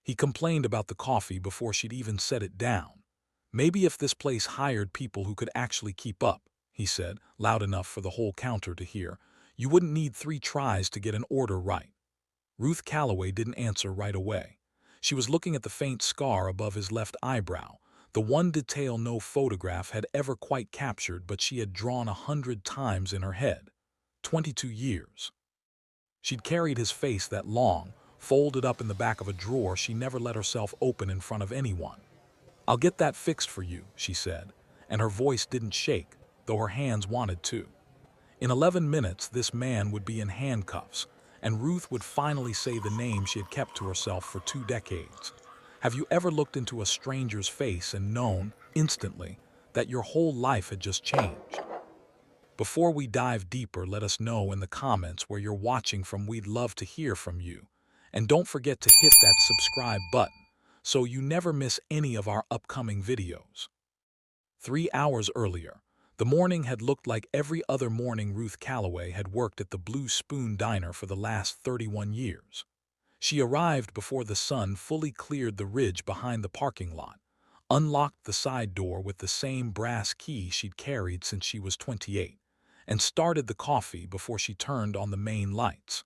He complained about the coffee before she'd even set it down. "Maybe if this place hired people who could actually keep up," he said, loud enough for the whole counter to hear, "you wouldn't need 3 tries to get an order right." Ruth Calloway didn't answer right away. She was looking at the faint scar above his left eyebrow, the one detail no photograph had ever quite captured but she had drawn 100 times in her head. 22 years. She'd carried his face that long, folded up in the back of a drawer she never let herself open in front of anyone. "I'll get that fixed for you," she said, and her voice didn't shake, though her hands wanted to. In 11 minutes, this man would be in handcuffs, and Ruth would finally say the name she had kept to herself for 2 decades. Have you ever looked into a stranger's face and known, instantly, that your whole life had just changed? Before we dive deeper, let us know in the comments where you're watching from. We'd love to hear from you. And don't forget to hit that subscribe button so you never miss any of our upcoming videos. 3 hours earlier, the morning had looked like every other morning. Ruth Calloway had worked at the Blue Spoon Diner for the last 31 years. She arrived before the sun fully cleared the ridge behind the parking lot, unlocked the side door with the same brass key she'd carried since she was 28, and started the coffee before she turned on the main lights.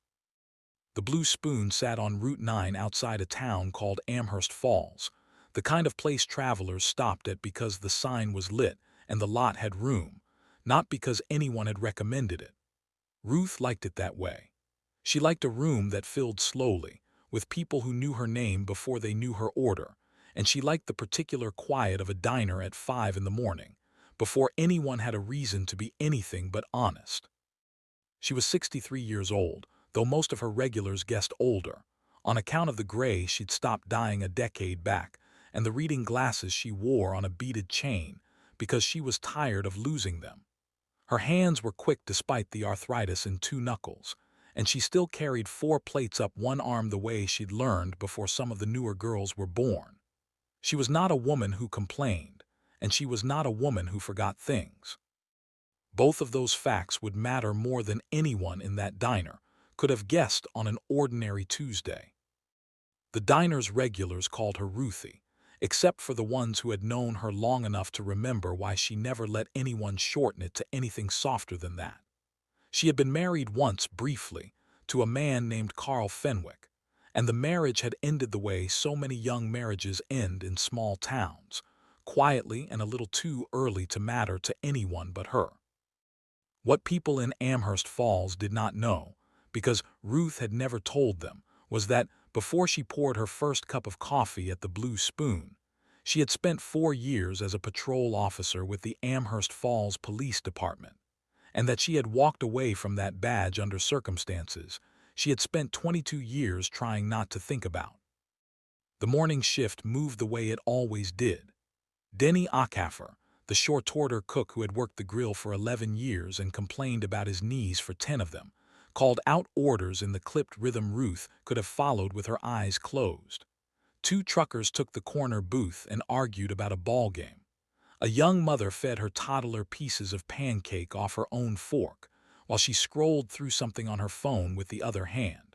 The Blue Spoon sat on Route 9 outside a town called Amherst Falls, the kind of place travelers stopped at because the sign was lit and the lot had room, not because anyone had recommended it. Ruth liked it that way. She liked a room that filled slowly, with people who knew her name before they knew her order, and she liked the particular quiet of a diner at 5 in the morning, before anyone had a reason to be anything but honest. She was 63 years old, though most of her regulars guessed older, on account of the gray she'd stopped dyeing a decade back and the reading glasses she wore on a beaded chain because she was tired of losing them. Her hands were quick despite the arthritis in 2 knuckles, and she still carried 4 plates up one arm the way she'd learned before some of the newer girls were born. She was not a woman who complained, and she was not a woman who forgot things. Both of those facts would matter more than anyone in that diner could have guessed on an ordinary Tuesday. The diner's regulars called her Ruthie, except for the ones who had known her long enough to remember why she never let anyone shorten it to anything softer than that. She had been married once, briefly, to a man named Carl Fenwick, and the marriage had ended the way so many young marriages end in small towns, quietly and a little too early to matter to anyone but her. What people in Amherst Falls did not know, because Ruth had never told them, was that before she poured her first cup of coffee at the Blue Spoon, she had spent 4 years as a patrol officer with the Amherst Falls Police Department, and that she had walked away from that badge under circumstances she had spent 22 years trying not to think about. The morning shift moved the way it always did. Denny Ackhaffer, the short-order cook who had worked the grill for 11 years and complained about his knees for 10 of them, called out orders in the clipped rhythm Ruth could have followed with her eyes closed. 2 truckers took the corner booth and argued about a ball game. A young mother fed her toddler pieces of pancake off her own fork, while she scrolled through something on her phone with the other hand.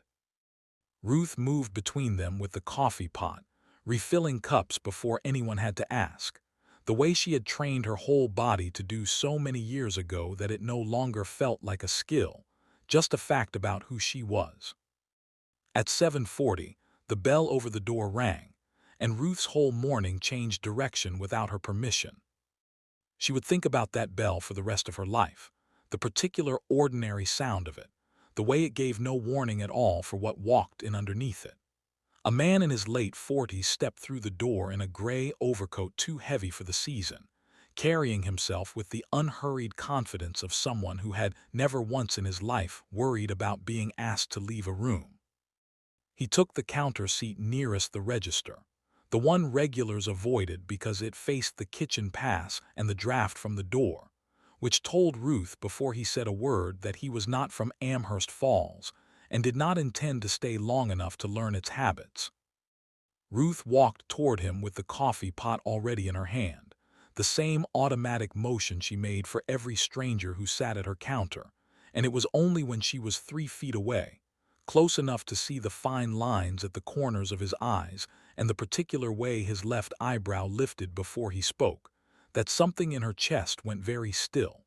Ruth moved between them with the coffee pot, refilling cups before anyone had to ask, the way she had trained her whole body to do so many years ago that it no longer felt like a skill, just a fact about who she was. At 7:40, the bell over the door rang, and Ruth's whole morning changed direction without her permission. She would think about that bell for the rest of her life, the particular ordinary sound of it, the way it gave no warning at all for what walked in underneath it. A man in his late 40s stepped through the door in a gray overcoat too heavy for the season, carrying himself with the unhurried confidence of someone who had never once in his life worried about being asked to leave a room. He took the counter seat nearest the register, the one regulars avoided because it faced the kitchen pass and the draft from the door, which told Ruth before he said a word that he was not from Amherst Falls and did not intend to stay long enough to learn its habits. Ruth walked toward him with the coffee pot already in her hand, the same automatic motion she made for every stranger who sat at her counter, and it was only when she was 3 feet away, close enough to see the fine lines at the corners of his eyes and the particular way his left eyebrow lifted before he spoke, that something in her chest went very still.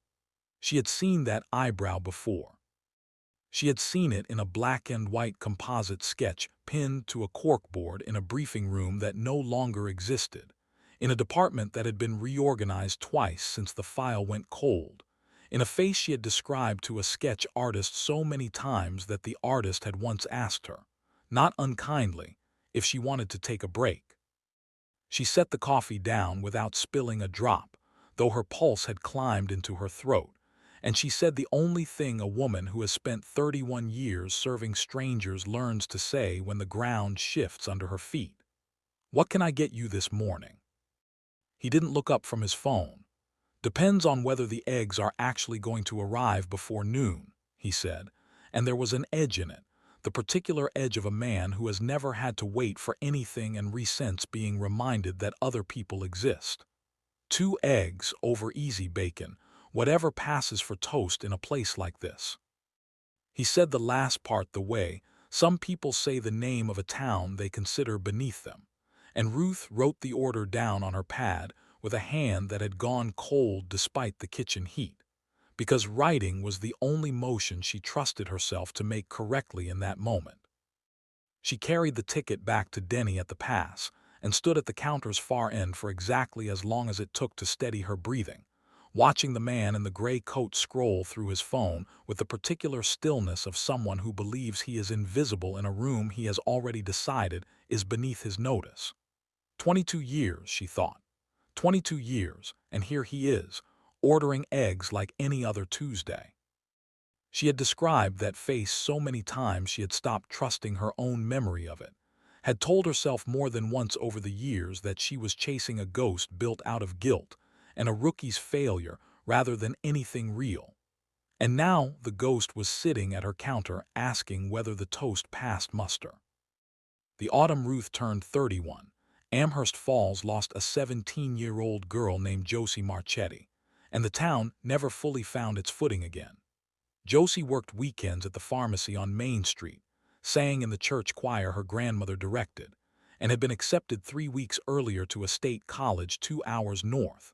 She had seen that eyebrow before. She had seen it in a black and white composite sketch pinned to a corkboard in a briefing room that no longer existed, in a department that had been reorganized twice since the file went cold, in a face she had described to a sketch artist so many times that the artist had once asked her, not unkindly, if she wanted to take a break. She set the coffee down without spilling a drop, though her pulse had climbed into her throat, and she said the only thing a woman who has spent 31 years serving strangers learns to say when the ground shifts under her feet. "What can I get you this morning?" He didn't look up from his phone. "Depends on whether the eggs are actually going to arrive before noon," he said, and there was an edge in it, the particular edge of a man who has never had to wait for anything and resents being reminded that other people exist. 2 eggs over easy bacon, whatever passes for toast in a place like this. He said the last part the way some people say the name of a town they consider beneath them, and Ruth wrote the order down on her pad with a hand that had gone cold despite the kitchen heat, because writing was the only motion she trusted herself to make correctly in that moment. She carried the ticket back to Denny at the pass and stood at the counter's far end for exactly as long as it took to steady her breathing, watching the man in the gray coat scroll through his phone with the particular stillness of someone who believes he is invisible in a room he has already decided is beneath his notice. 22 years, she thought. 22 years, and here he is, ordering eggs like any other Tuesday. She had described that face so many times she had stopped trusting her own memory of it, had told herself more than once over the years that she was chasing a ghost built out of guilt and a rookie's failure rather than anything real. And now the ghost was sitting at her counter asking whether the toast passed muster. The autumn Ruth turned 31, Amherst Falls lost a 17-year-old girl named Josie Marchetti, and the town never fully found its footing again. Josie worked weekends at the pharmacy on Main Street, sang in the church choir her grandmother directed, and had been accepted 3 weeks earlier to a state college 2 hours north,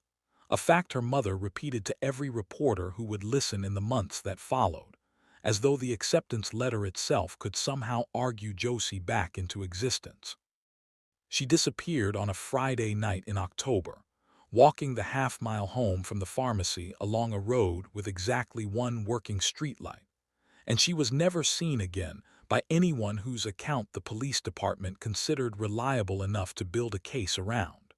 a fact her mother repeated to every reporter who would listen in the months that followed, as though the acceptance letter itself could somehow argue Josie back into existence. She disappeared on a Friday night in October, walking the half-mile home from the pharmacy along a road with exactly one working streetlight, and she was never seen again by anyone whose account the police department considered reliable enough to build a case around.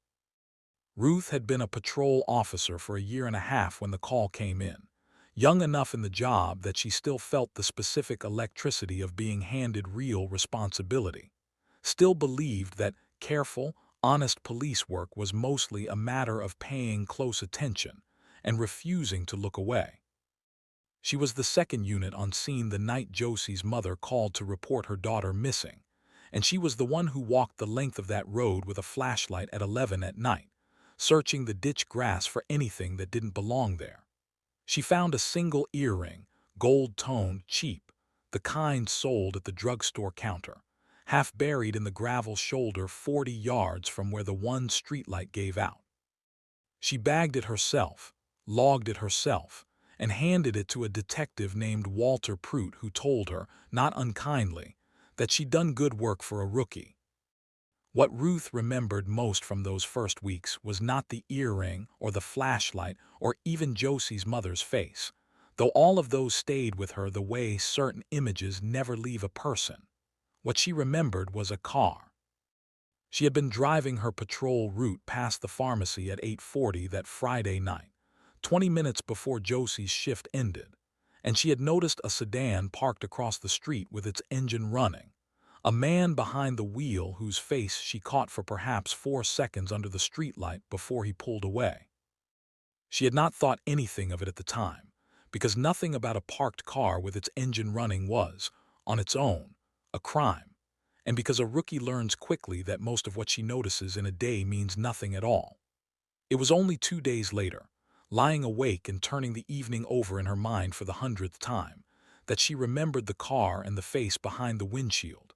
Ruth had been a patrol officer for a year and a half when the call came in, young enough in the job that she still felt the specific electricity of being handed real responsibility, still believed that careful, honest police work was mostly a matter of paying close attention and refusing to look away. She was the second unit on scene the night Josie's mother called to report her daughter missing, and she was the one who walked the length of that road with a flashlight at 11 at night, searching the ditch grass for anything that didn't belong there. She found a single earring, gold-toned, cheap, the kind sold at the drugstore counter, half buried in the gravel shoulder 40 yards from where the one streetlight gave out. She bagged it herself, logged it herself, and handed it to a detective named Walter Prout who told her, not unkindly, that she'd done good work for a rookie. What Ruth remembered most from those first weeks was not the earring or the flashlight or even Josie's mother's face, though all of those stayed with her the way certain images never leave a person. What she remembered was a car. She had been driving her patrol route past the pharmacy at 8:40 that Friday night, 20 minutes before Josie's shift ended, and she had noticed a sedan parked across the street with its engine running, a man behind the wheel whose face she caught for perhaps 4 seconds under the streetlight before he pulled away. She had not thought anything of it at the time, because nothing about a parked car with its engine running was, on its own, a crime, and because a rookie learns quickly that most of what she notices in a day means nothing at all. It was only 2 days later, lying awake and turning the evening over in her mind for the 100th time, that she remembered the car and the face behind the windshield.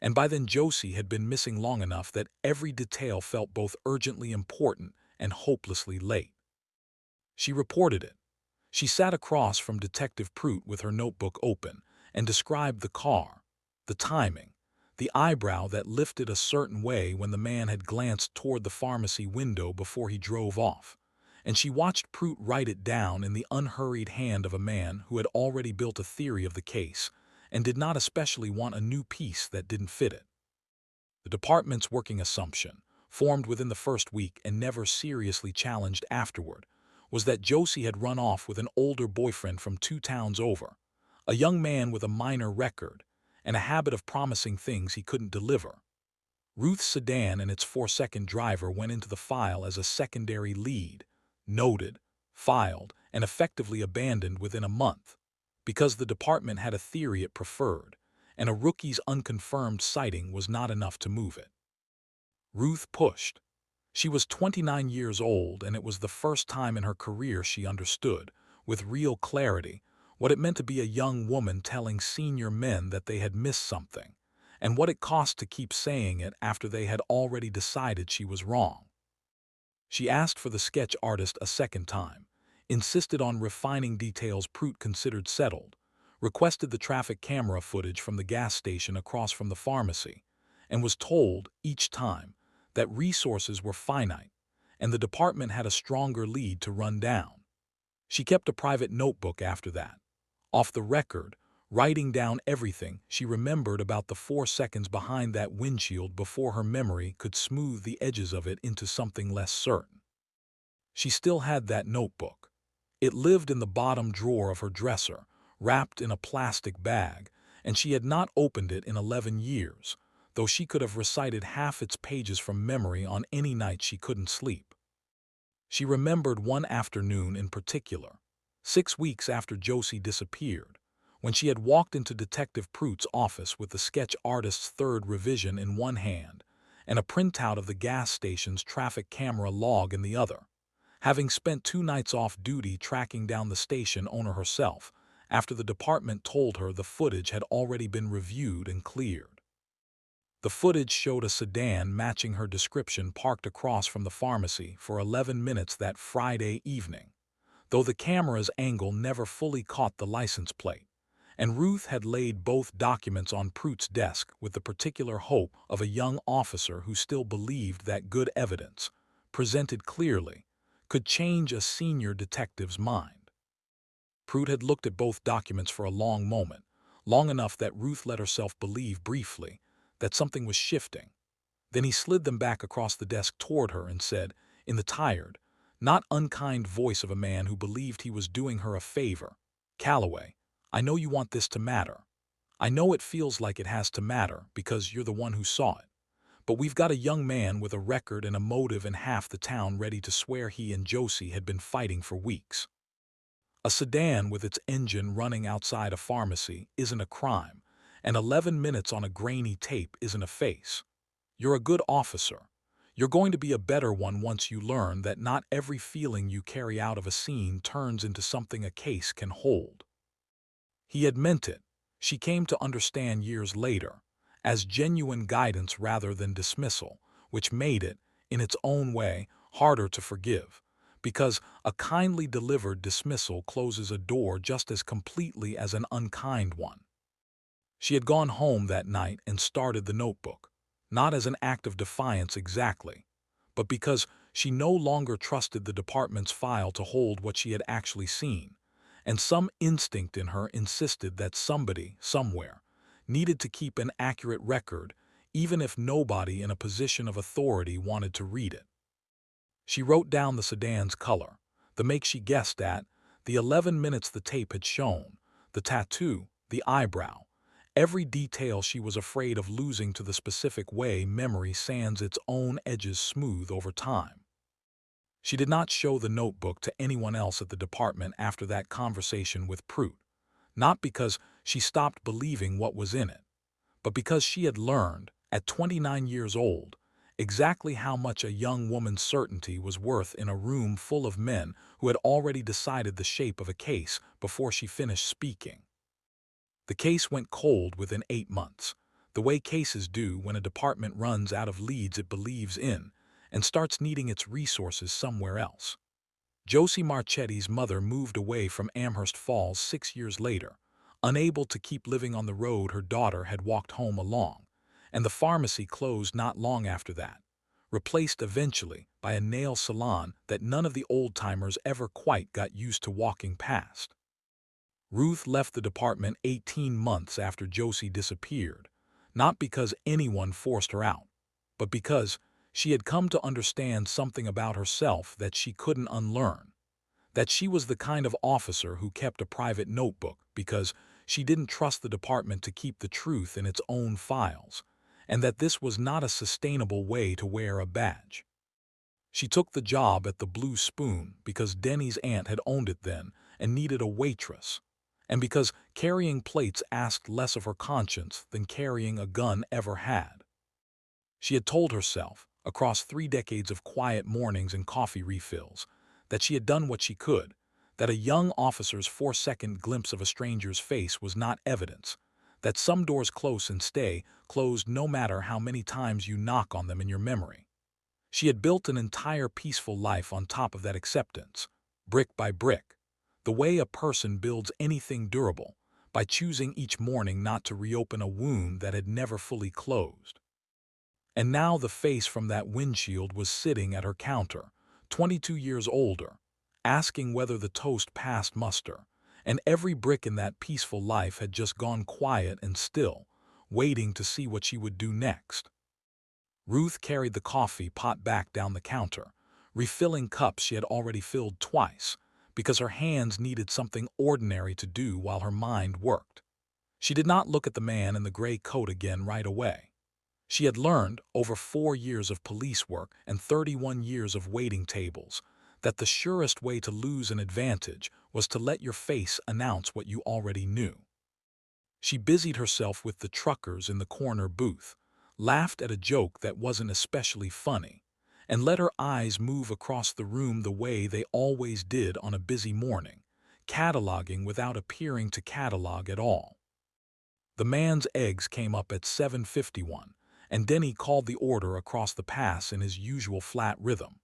And by then Josie had been missing long enough that every detail felt both urgently important and hopelessly late. She reported it. She sat across from Detective Prout with her notebook open and described the car, the timing, the eyebrow that lifted a certain way when the man had glanced toward the pharmacy window before he drove off. And she watched Prout write it down in the unhurried hand of a man who had already built a theory of the case and did not especially want a new piece that didn't fit it. The department's working assumption, formed within the first week and never seriously challenged afterward, was that Josie had run off with an older boyfriend from 2 towns over, a young man with a minor record and a habit of promising things he couldn't deliver. Ruth's sedan and its 4-second driver went into the file as a secondary lead, noted, filed, and effectively abandoned within a month, because the department had a theory it preferred, and a rookie's unconfirmed sighting was not enough to move it. Ruth pushed. She was 29 years old, and it was the first time in her career she understood, with real clarity, what it meant to be a young woman telling senior men that they had missed something, and what it cost to keep saying it after they had already decided she was wrong. She asked for the sketch artist a second time, insisted on refining details Prout considered settled, requested the traffic camera footage from the gas station across from the pharmacy, and was told, each time, that resources were finite, and the department had a stronger lead to run down. She kept a private notebook after that, off the record, writing down everything she remembered about the 4 seconds behind that windshield before her memory could smooth the edges of it into something less certain. She still had that notebook. It lived in the bottom drawer of her dresser, wrapped in a plastic bag, and she had not opened it in 11 years, though she could have recited half its pages from memory on any night she couldn't sleep. She remembered one afternoon in particular, 6 weeks after Josie disappeared, when she had walked into Detective Prout's office with the sketch artist's third revision in one hand and a printout of the gas station's traffic camera log in the other, having spent 2 nights off duty tracking down the station owner herself after the department told her the footage had already been reviewed and cleared. The footage showed a sedan matching her description parked across from the pharmacy for 11 minutes that Friday evening, though the camera's angle never fully caught the license plate, and Ruth had laid both documents on Prout's desk with the particular hope of a young officer who still believed that good evidence, presented clearly, could change a senior detective's mind. Prout had looked at both documents for a long moment, long enough that Ruth let herself believe briefly that something was shifting. Then he slid them back across the desk toward her and said, in the tired, not unkind voice of a man who believed he was doing her a favor, "Calloway, I know you want this to matter. I know it feels like it has to matter because you're the one who saw it. But we've got a young man with a record and a motive and half the town ready to swear he and Josie had been fighting for weeks. A sedan with its engine running outside a pharmacy isn't a crime, and 11 minutes on a grainy tape isn't a face. You're a good officer. You're going to be a better one once you learn that not every feeling you carry out of a scene turns into something a case can hold." He had meant it, she came to understand years later, as genuine guidance rather than dismissal, which made it, in its own way, harder to forgive, because a kindly delivered dismissal closes a door just as completely as an unkind one. She had gone home that night and started the notebook, not as an act of defiance exactly, but because she no longer trusted the department's file to hold what she had actually seen, and some instinct in her insisted that somebody, somewhere, needed to keep an accurate record, even if nobody in a position of authority wanted to read it. She wrote down the sedan's color, the make she guessed at, the 11 minutes the tape had shown, the tattoo, the eyebrow, every detail she was afraid of losing to the specific way memory sands its own edges smooth over time. She did not show the notebook to anyone else at the department after that conversation with Prout, not because she stopped believing what was in it, but because she had learned, at 29 years old, exactly how much a young woman's certainty was worth in a room full of men who had already decided the shape of a case before she finished speaking. The case went cold within 8 months, the way cases do when a department runs out of leads it believes in and starts needing its resources somewhere else. Josie Marchetti's mother moved away from Amherst Falls 6 years later, unable to keep living on the road her daughter had walked home along, and the pharmacy closed not long after that, replaced eventually by a nail salon that none of the old-timers ever quite got used to walking past. Ruth left the department 18 months after Josie disappeared, not because anyone forced her out, but because she had come to understand something about herself that she couldn't unlearn, that she was the kind of officer who kept a private notebook because she didn't trust the department to keep the truth in its own files, and that this was not a sustainable way to wear a badge. She took the job at the Blue Spoon because Denny's aunt had owned it then and needed a waitress, and because carrying plates asked less of her conscience than carrying a gun ever had. She had told herself, across 3 decades of quiet mornings and coffee refills, that she had done what she could, that a young officer's 4-second glimpse of a stranger's face was not evidence, that some doors close and stay closed no matter how many times you knock on them in your memory. She had built an entire peaceful life on top of that acceptance, brick by brick, the way a person builds anything durable, by choosing each morning not to reopen a wound that had never fully closed. And now the face from that windshield was sitting at her counter, 22 years older, asking whether the toast passed muster, and every brick in that peaceful life had just gone quiet and still, waiting to see what she would do next. Ruth carried the coffee pot back down the counter, refilling cups she had already filled twice, because her hands needed something ordinary to do while her mind worked. She did not look at the man in the gray coat again right away. She had learned, over 4 years of police work and 31 years of waiting tables, that the surest way to lose an advantage was to let your face announce what you already knew. She busied herself with the truckers in the corner booth, laughed at a joke that wasn't especially funny, and let her eyes move across the room the way they always did on a busy morning, cataloging without appearing to catalog at all. The man's eggs came up at 7:51, and Denny called the order across the pass in his usual flat rhythm.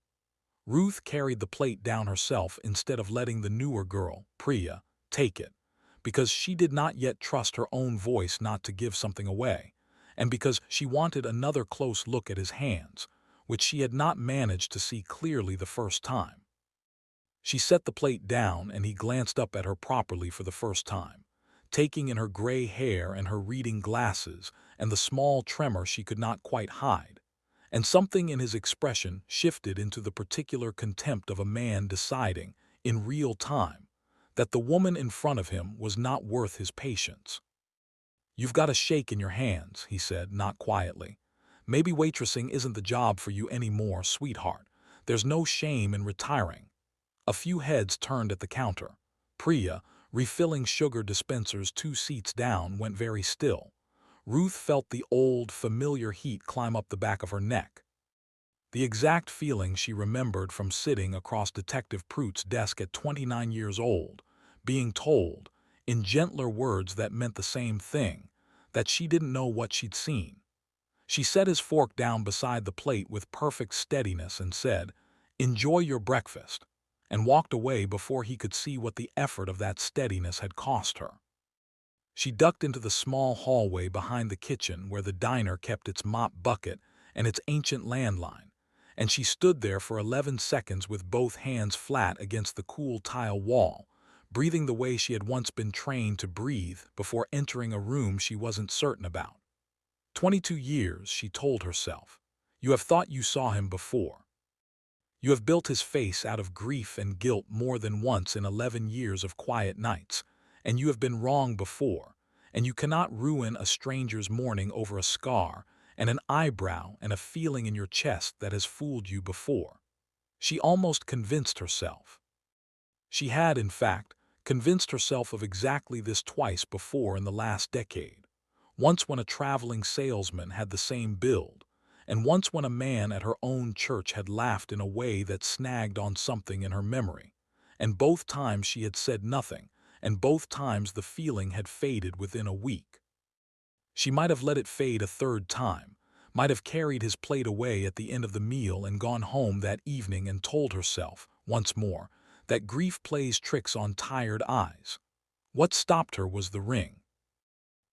Ruth carried the plate down herself instead of letting the newer girl, Priya, take it, because she did not yet trust her own voice not to give something away, and because she wanted another close look at his hands, which she had not managed to see clearly the first time. She set the plate down and he glanced up at her properly for the first time, taking in her gray hair and her reading glasses and the small tremor she could not quite hide, and something in his expression shifted into the particular contempt of a man deciding, in real time, that the woman in front of him was not worth his patience. "You've got a shake in your hands," he said, not quietly. "Maybe waitressing isn't the job for you anymore, sweetheart. There's no shame in retiring." A few heads turned at the counter. Priya, refilling sugar dispensers 2 seats down, went very still. Ruth felt the old, familiar heat climb up the back of her neck. The exact feeling she remembered from sitting across Detective Pruitt's desk at 29 years old, being told, in gentler words that meant the same thing, that she didn't know what she'd seen. She set his fork down beside the plate with perfect steadiness and said, "Enjoy your breakfast," and walked away before he could see what the effort of that steadiness had cost her. She ducked into the small hallway behind the kitchen where the diner kept its mop bucket and its ancient landline, and she stood there for 11 seconds with both hands flat against the cool tile wall, breathing the way she had once been trained to breathe before entering a room she wasn't certain about. 22 years, she told herself. You have thought you saw him before. You have built his face out of grief and guilt more than once in 11 years of quiet nights, and you have been wrong before, and you cannot ruin a stranger's morning over a scar and an eyebrow and a feeling in your chest that has fooled you before. She almost convinced herself. She had, in fact, convinced herself of exactly this twice before in the last decade. Once when a traveling salesman had the same build, and once when a man at her own church had laughed in a way that snagged on something in her memory, and both times she had said nothing, and both times the feeling had faded within a week. She might have let it fade a third time, might have carried his plate away at the end of the meal and gone home that evening and told herself, once more, that grief plays tricks on tired eyes. What stopped her was the ring.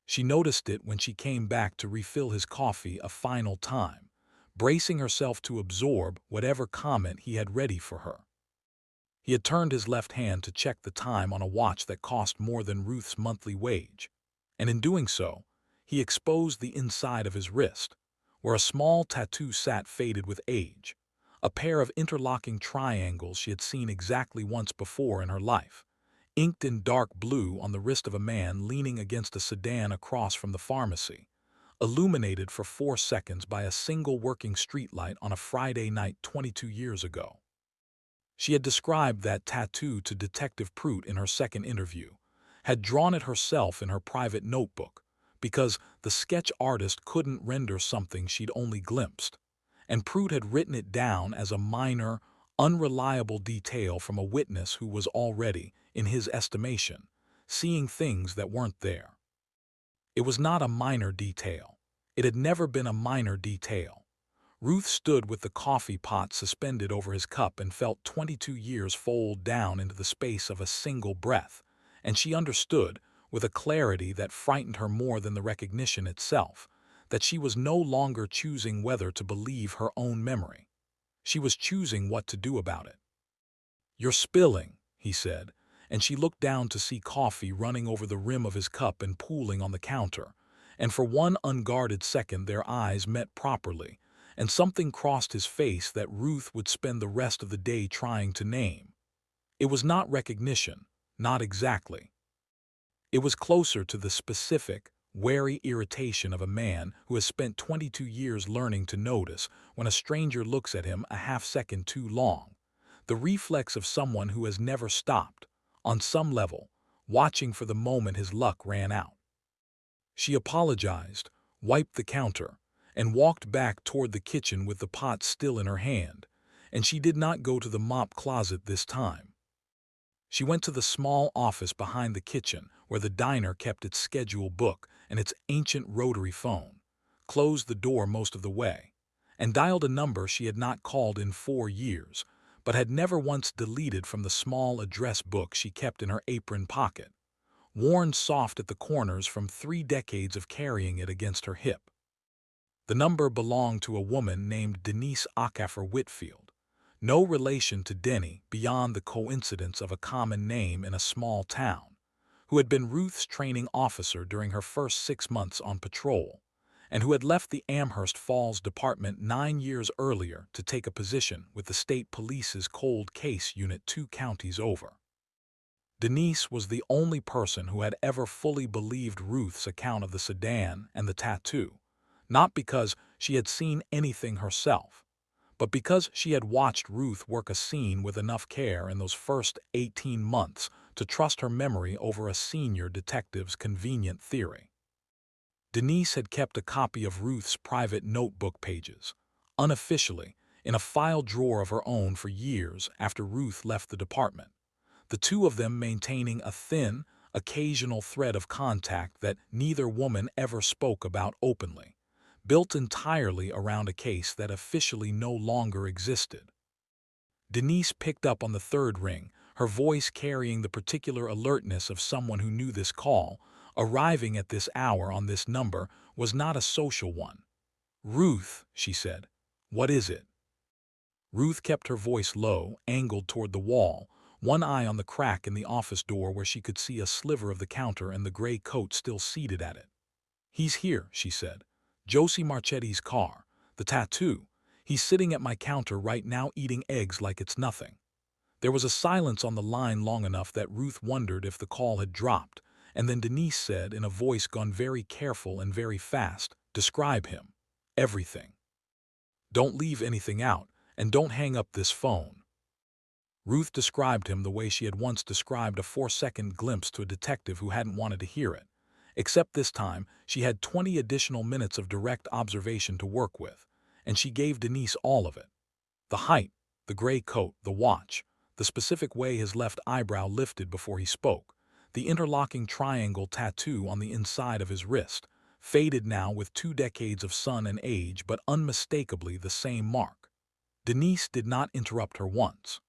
She noticed it when she came back to refill his coffee a final time, bracing herself to absorb whatever comment he had ready for her. He had turned his left hand to check the time on a watch that cost more than Ruth's monthly wage, and in doing so, he exposed the inside of his wrist, where a small tattoo sat faded with age, a pair of interlocking triangles she had seen exactly once before in her life, inked in dark blue on the wrist of a man leaning against a sedan across from the pharmacy, illuminated for 4 seconds by a single working streetlight on a Friday night 22 years ago. She had described that tattoo to Detective Prout in her second interview, had drawn it herself in her private notebook, because the sketch artist couldn't render something she'd only glimpsed, and Prout had written it down as a minor, unreliable detail from a witness who was already, in his estimation, seeing things that weren't there. It was not a minor detail. It had never been a minor detail. Ruth stood with the coffee pot suspended over his cup and felt 22 years fold down into the space of a single breath, and she understood, with a clarity that frightened her more than the recognition itself, that she was no longer choosing whether to believe her own memory. She was choosing what to do about it. "You're spilling," he said, and she looked down to see coffee running over the rim of his cup and pooling on the counter, and for one unguarded second their eyes met properly, and something crossed his face that Ruth would spend the rest of the day trying to name. It was not recognition, not exactly. It was closer to the specific, wary irritation of a man who has spent 22 years learning to notice when a stranger looks at him a half-second too long, the reflex of someone who has never stopped, on some level, watching for the moment his luck ran out. She apologized, wiped the counter, and walked back toward the kitchen with the pot still in her hand, and she did not go to the mop closet this time. She went to the small office behind the kitchen where the diner kept its schedule book and its ancient rotary phone, closed the door most of the way, and dialed a number she had not called in 4 years, but had never once deleted from the small address book she kept in her apron pocket, worn soft at the corners from 3 decades of carrying it against her hip. The number belonged to a woman named Denise Acaffer Whitfield, no relation to Denny beyond the coincidence of a common name in a small town, who had been Ruth's training officer during her first 6 months on patrol, and who had left the Amherst Falls Department 9 years earlier to take a position with the state police's cold case unit 2 counties over. Denise was the only person who had ever fully believed Ruth's account of the sedan and the tattoo, not because she had seen anything herself, but because she had watched Ruth work a scene with enough care in those first 18 months to trust her memory over a senior detective's convenient theory. Denise had kept a copy of Ruth's private notebook pages, unofficially, in a file drawer of her own for years after Ruth left the department, the two of them maintaining a thin, occasional thread of contact that neither woman ever spoke about openly, built entirely around a case that officially no longer existed. Denise picked up on the third ring, her voice carrying the particular alertness of someone who knew this call, arriving at this hour on this number, was not a social one. "Ruth," she said, "what is it?" Ruth kept her voice low, angled toward the wall, one eye on the crack in the office door where she could see a sliver of the counter and the gray coat still seated at it. "He's here," she said. "Josie Marchetti's car. The tattoo. He's sitting at my counter right now eating eggs like it's nothing." There was a silence on the line long enough that Ruth wondered if the call had dropped, and then Denise said in a voice gone very careful and very fast, "Describe him. Everything. Don't leave anything out, and don't hang up this phone." Ruth described him the way she had once described a 4-second glimpse to a detective who hadn't wanted to hear it, except this time she had 20 additional minutes of direct observation to work with, and she gave Denise all of it. The height, the gray coat, the watch, the specific way his left eyebrow lifted before he spoke, the interlocking triangle tattoo on the inside of his wrist, faded now with 2 decades of sun and age, but unmistakably the same mark. Denise did not interrupt her once.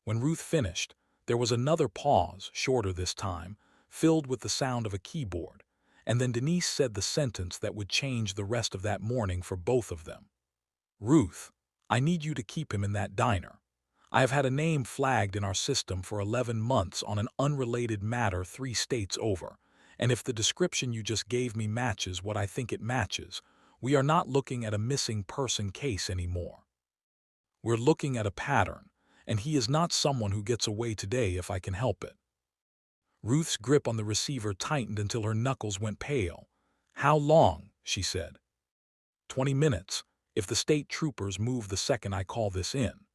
When Ruth finished, there was another pause, shorter this time, filled with the sound of a keyboard, and then Denise said the sentence that would change the rest of that morning for both of them. "Ruth, I need you to keep him in that diner. I have had a name flagged in our system for 11 months on an unrelated matter 3 states over, and if the description you just gave me matches what I think it matches, we are not looking at a missing person case anymore. We're looking at a pattern, and he is not someone who gets away today if I can help it." Ruth's grip on the receiver tightened until her knuckles went pale. "How long?" she said. 20 minutes, if the state troopers move the second I call this in.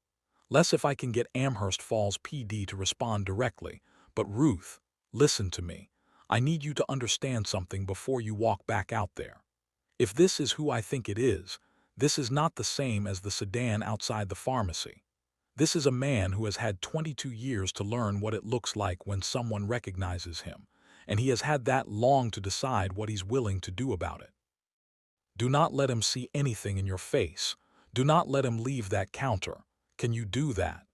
Less if I can get Amherst Falls PD to respond directly. But Ruth, listen to me. I need you to understand something before you walk back out there. If this is who I think it is, this is not the same as the sedan outside the pharmacy. This is a man who has had 22 years to learn what it looks like when someone recognizes him, and he has had that long to decide what he's willing to do about it. Do not let him see anything in your face. Do not let him leave that counter. Can you do that?"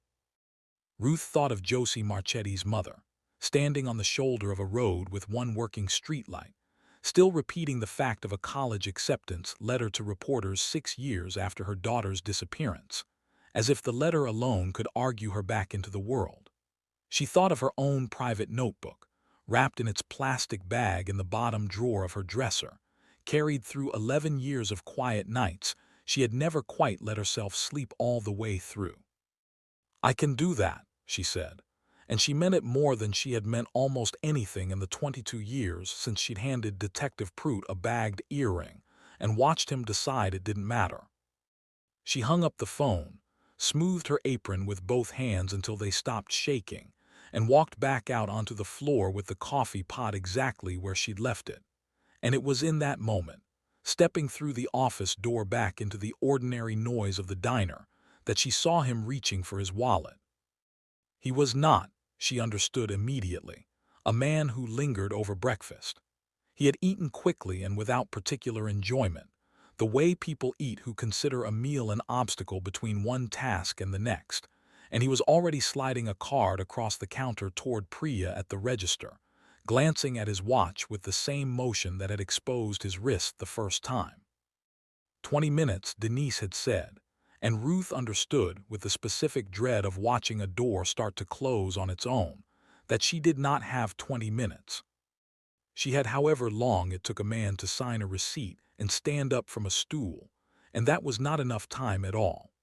Ruth thought of Josie Marchetti's mother, standing on the shoulder of a road with one working streetlight, still repeating the fact of a college acceptance letter to reporters 6 years after her daughter's disappearance, as if the letter alone could argue her back into the world. She thought of her own private notebook, wrapped in its plastic bag in the bottom drawer of her dresser, carried through 11 years of quiet nights. She had never quite let herself sleep all the way through. "I can do that," she said, and she meant it more than she had meant almost anything in the 22 years since she'd handed Detective Prout a bagged earring and watched him decide it didn't matter. She hung up the phone, smoothed her apron with both hands until they stopped shaking, and walked back out onto the floor with the coffee pot exactly where she'd left it. And it was in that moment, stepping through the office door back into the ordinary noise of the diner, that she saw him reaching for his wallet. He was not, she understood immediately, a man who lingered over breakfast. He had eaten quickly and without particular enjoyment, the way people eat who consider a meal an obstacle between one task and the next, and he was already sliding a card across the counter toward Priya at the register, glancing at his watch with the same motion that had exposed his wrist the first time. 20 minutes, Denise had said, and Ruth understood, with the specific dread of watching a door start to close on its own, that she did not have 20 minutes. She had however long it took a man to sign a receipt and stand up from a stool, and that was not enough time at all.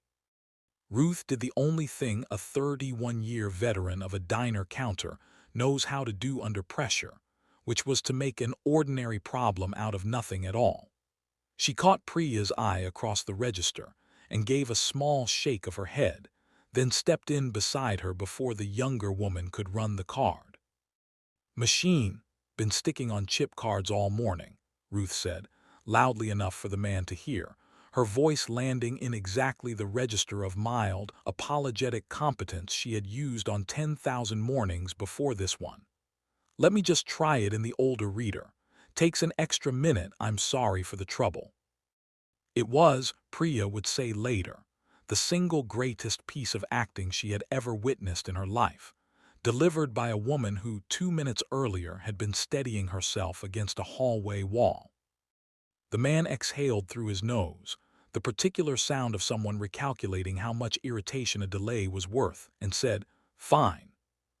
Ruth did the only thing a 31-year veteran of a diner counter knows how to do under pressure, which was to make an ordinary problem out of nothing at all. She caught Priya's eye across the register and gave a small shake of her head, then stepped in beside her before the younger woman could run the card. "Machine, been sticking on chip cards all morning," Ruth said, loudly enough for the man to hear, her voice landing in exactly the register of mild, apologetic competence she had used on 10,000 mornings before this one. "Let me just try it in the older reader. Takes an extra minute, I'm sorry for the trouble." It was, Priya would say later, the single greatest piece of acting she had ever witnessed in her life, delivered by a woman who 2 minutes earlier had been steadying herself against a hallway wall. The man exhaled through his nose, the particular sound of someone recalculating how much irritation a delay was worth, and said, "Fine,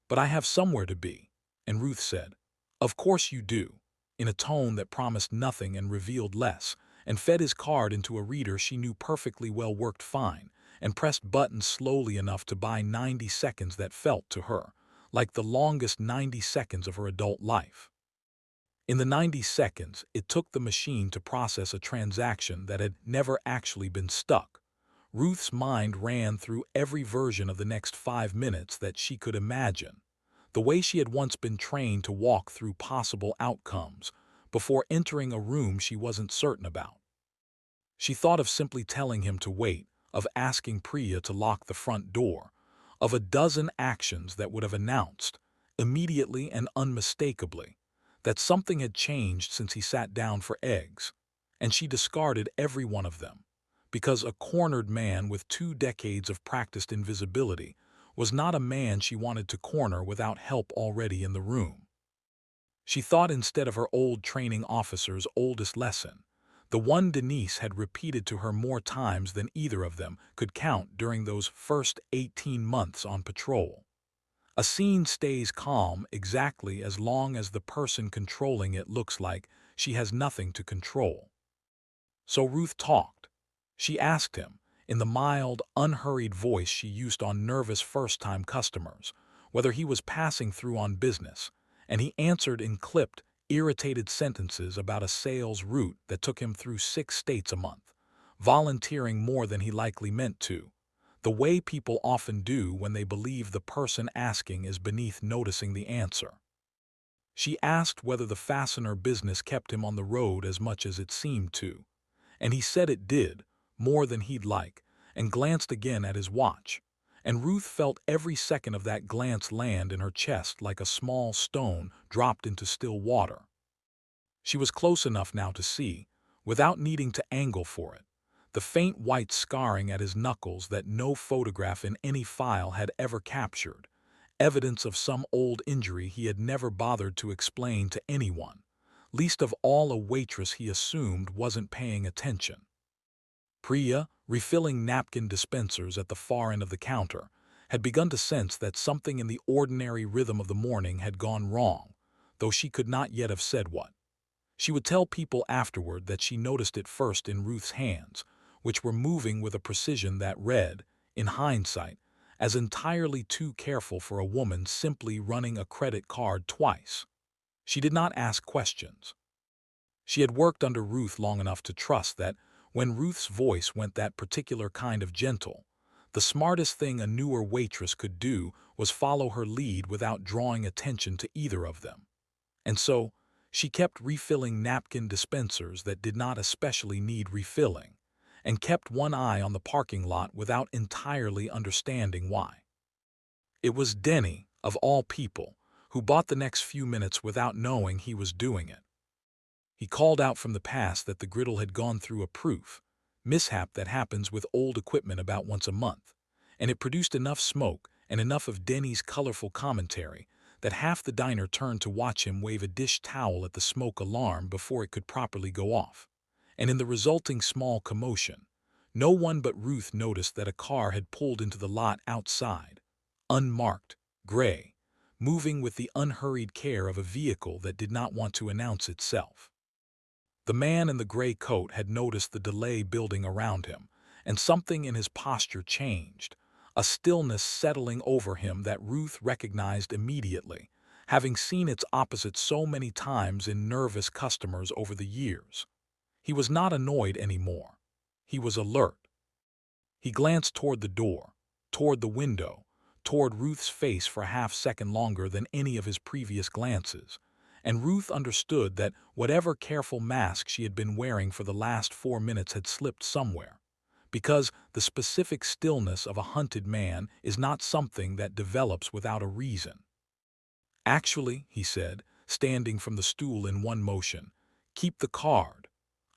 but I have somewhere to be." And Ruth said, "Of course you do," in a tone that promised nothing and revealed less, and fed his card into a reader she knew perfectly well worked fine, and pressed buttons slowly enough to buy 90 seconds that felt, to her, like the longest 90 seconds of her adult life. In the 90 seconds, it took the machine to process a transaction that had never actually been stuck. Ruth's mind ran through every version of the next 5 minutes that she could imagine, the way she had once been trained to walk through possible outcomes before entering a room she wasn't certain about. She thought of simply telling him to wait, of asking Priya to lock the front door, of a dozen actions that would have announced, immediately and unmistakably, that something had changed since he sat down for eggs, and she discarded every one of them, because a cornered man with 2 decades of practiced invisibility was not a man she wanted to corner without help already in the room. She thought instead of her old training officer's oldest lesson, the one Denise had repeated to her more times than either of them could count during those first 18 months on patrol. A scene stays calm exactly as long as the person controlling it looks like she has nothing to control. So Ruth talked. She asked him, in the mild, unhurried voice she used on nervous first-time customers, whether he was passing through on business, and he answered in clipped, irritated sentences about a sales route that took him through 6 states a month, volunteering more than he likely meant to, the way people often do when they believe the person asking is beneath noticing the answer. She asked whether the fastener business kept him on the road as much as it seemed to, and he said it did, more than he'd like, and glanced again at his watch. And Ruth felt every second of that glance land in her chest like a small stone dropped into still water. She was close enough now to see, without needing to angle for it, the faint white scarring at his knuckles that no photograph in any file had ever captured, evidence of some old injury he had never bothered to explain to anyone, least of all a waitress he assumed wasn't paying attention. Priya, refilling napkin dispensers at the far end of the counter, had begun to sense that something in the ordinary rhythm of the morning had gone wrong, though she could not yet have said what. She would tell people afterward that she noticed it first in Ruth's hands, which were moving with a precision that read, in hindsight, as entirely too careful for a woman simply running a credit card twice. She did not ask questions. She had worked under Ruth long enough to trust that when Ruth's voice went that particular kind of gentle, the smartest thing a newer waitress could do was follow her lead without drawing attention to either of them. And so, she kept refilling napkin dispensers that did not especially need refilling, and kept one eye on the parking lot without entirely understanding why. It was Denny, of all people, who bought the next few minutes without knowing he was doing it. He called out from the past that the griddle had gone through a proof mishap that happens with old equipment about once a month, and it produced enough smoke and enough of Denny's colorful commentary that half the diner turned to watch him wave a dish towel at the smoke alarm before it could properly go off. And in the resulting small commotion, no one but Ruth noticed that a car had pulled into the lot outside, unmarked, gray, moving with the unhurried care of a vehicle that did not want to announce itself. The man in the gray coat had noticed the delay building around him, and something in his posture changed, a stillness settling over him that Ruth recognized immediately, having seen its opposite so many times in nervous customers over the years. He was not annoyed anymore. He was alert. He glanced toward the door, toward the window, toward Ruth's face for a half-second longer than any of his previous glances, and Ruth understood that whatever careful mask she had been wearing for the last 4 minutes had slipped somewhere, because the specific stillness of a hunted man is not something that develops without a reason. "Actually," he said, standing from the stool in one motion, "keep the card.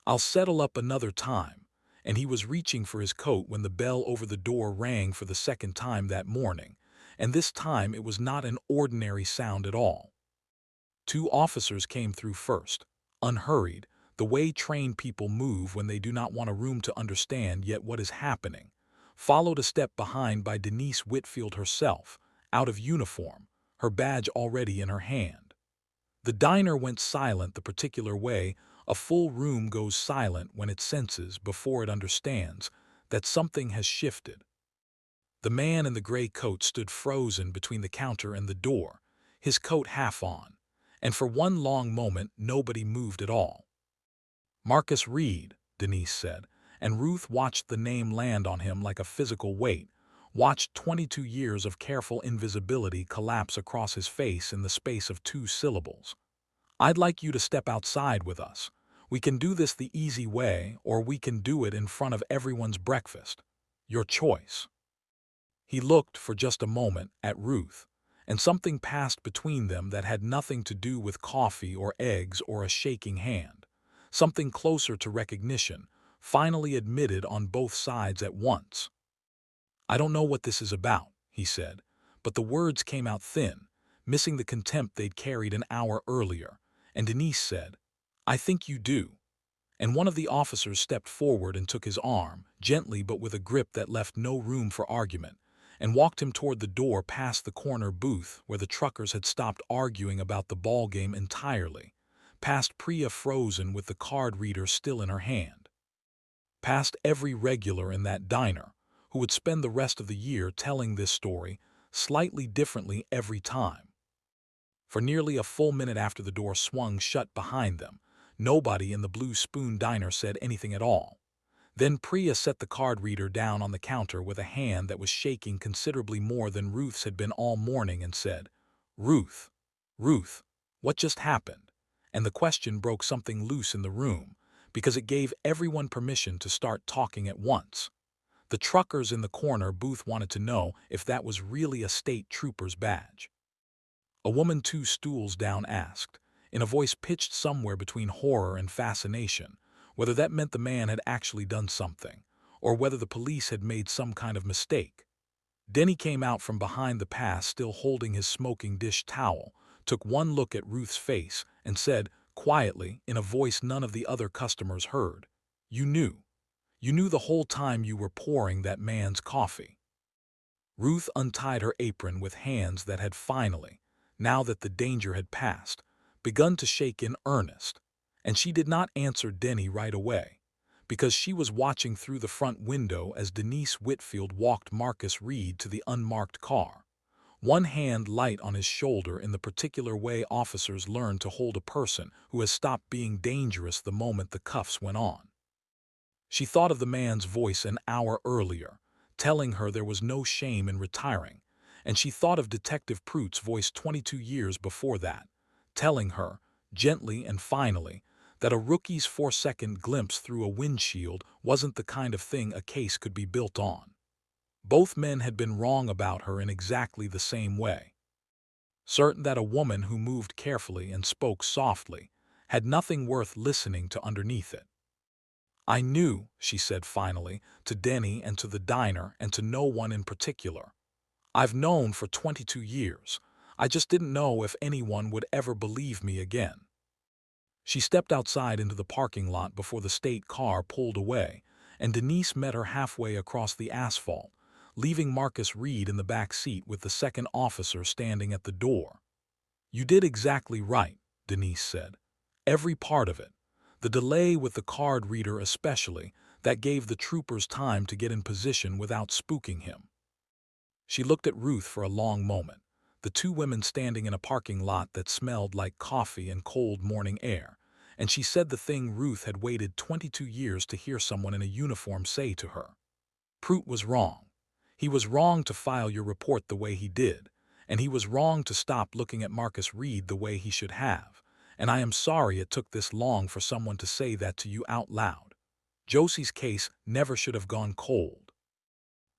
I'll settle up another time," and he was reaching for his coat when the bell over the door rang for the second time that morning, and this time it was not an ordinary sound at all. 2 officers came through first, unhurried, the way trained people move when they do not want a room to understand yet what is happening, followed a step behind by Denise Whitfield herself, out of uniform, her badge already in her hand. The diner went silent the particular way a full room goes silent when it senses, before it understands, that something has shifted. The man in the gray coat stood frozen between the counter and the door, his coat half on, and for one long moment nobody moved at all. "Marcus Reed," Denise said, and Ruth watched the name land on him like a physical weight, watched 22 years of careful invisibility collapse across his face in the space of 2 syllables. "I'd like you to step outside with us. We can do this the easy way, or we can do it in front of everyone's breakfast. Your choice." He looked, for just a moment, at Ruth, and something passed between them that had nothing to do with coffee or eggs or a shaking hand. Something closer to recognition, finally admitted on both sides at once. "I don't know what this is about," he said, but the words came out thin, missing the contempt they'd carried an hour earlier, and Denise said, "I think you do." And one of the officers stepped forward and took his arm, gently but with a grip that left no room for argument, and walked him toward the door past the corner booth where the truckers had stopped arguing about the ball game entirely, past Priya frozen with the card reader still in her hand, past every regular in that diner who would spend the rest of the year telling this story slightly differently every time. For nearly a full minute after the door swung shut behind them, nobody in the Blue Spoon diner said anything at all. Then Priya set the card reader down on the counter with a hand that was shaking considerably more than Ruth's had been all morning and said, "Ruth, Ruth, what just happened?" And the question broke something loose in the room, because it gave everyone permission to start talking at once. The truckers in the corner booth wanted to know if that was really a state trooper's badge. A woman 2 stools down asked, in a voice pitched somewhere between horror and fascination, whether that meant the man had actually done something, or whether the police had made some kind of mistake. Denny came out from behind the pass still holding his smoking dish towel, took one look at Ruth's face, and said, quietly, in a voice none of the other customers heard, "You knew. You knew the whole time you were pouring that man's coffee." Ruth untied her apron with hands that had finally, now that the danger had passed, begun to shake in earnest, and she did not answer Denny right away, because she was watching through the front window as Denise Whitfield walked Marcus Reed to the unmarked car, one hand light on his shoulder in the particular way officers learn to hold a person who has stopped being dangerous the moment the cuffs went on. She thought of the man's voice an hour earlier, telling her there was no shame in retiring, and she thought of Detective Pruitt's voice 22 years before that, telling her, gently and finally, that a rookie's 4-second glimpse through a windshield wasn't the kind of thing a case could be built on. Both men had been wrong about her in exactly the same way. Certain that a woman who moved carefully and spoke softly had nothing worth listening to underneath it. "I knew," she said finally, to Denny and to the diner and to no one in particular. "I've known for 22 years. I just didn't know if anyone would ever believe me again." She stepped outside into the parking lot before the state car pulled away, and Denise met her halfway across the asphalt, leaving Marcus Reed in the back seat with the second officer standing at the door. "You did exactly right," Denise said. "Every part of it. The delay with the card reader especially, that gave the troopers time to get in position without spooking him." She looked at Ruth for a long moment, the two women standing in a parking lot that smelled like coffee and cold morning air, and she said the thing Ruth had waited 22 years to hear someone in a uniform say to her. "Pruitt was wrong. He was wrong to file your report the way he did, and he was wrong to stop looking at Marcus Reed the way he should have, and I am sorry it took this long for someone to say that to you out loud. Josie's case never should have gone cold.